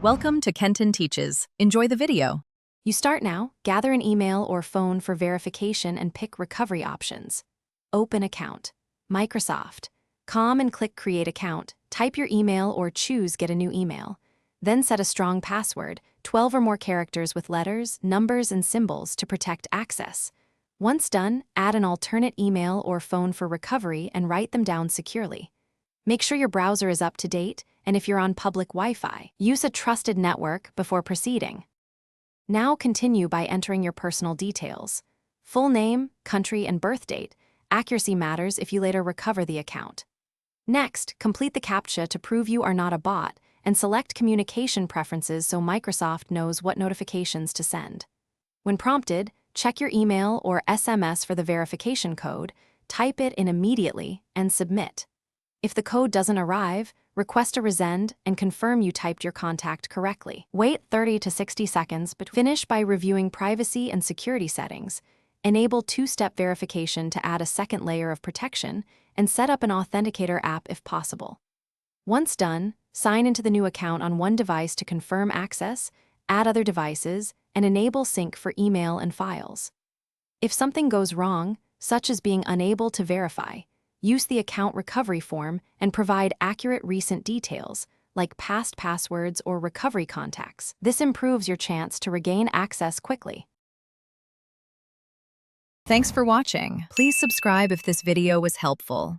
Welcome to Kenton Teaches. Enjoy the video. You start now, gather an email or phone for verification and pick recovery options. Open account. Microsoft. Com and click Create Account. Type your email or choose Get a new email. Then set a strong password, 12 or more characters with letters, numbers, and symbols to protect access. Once done, add an alternate email or phone for recovery and write them down securely. Make sure your browser is up to date, and if you're on public Wi-Fi, use a trusted network before proceeding. Now continue by entering your personal details. Full name, country, and birth date. Accuracy matters if you later recover the account. Next, complete the CAPTCHA to prove you are not a bot, and select communication preferences so Microsoft knows what notifications to send. When prompted, check your email or SMS for the verification code, type it in immediately, and submit. If the code doesn't arrive, request a resend and confirm you typed your contact correctly. Wait 30 to 60 seconds, but finish by reviewing privacy and security settings. Enable two-step verification to add a second layer of protection, and set up an authenticator app if possible. Once done, sign into the new account on one device to confirm access, add other devices, and enable sync for email and files. If something goes wrong, such as being unable to verify, use the account recovery form and provide accurate recent details, like past passwords or recovery contacts. This improves your chance to regain access quickly. Thanks for watching. Please subscribe if this video was helpful.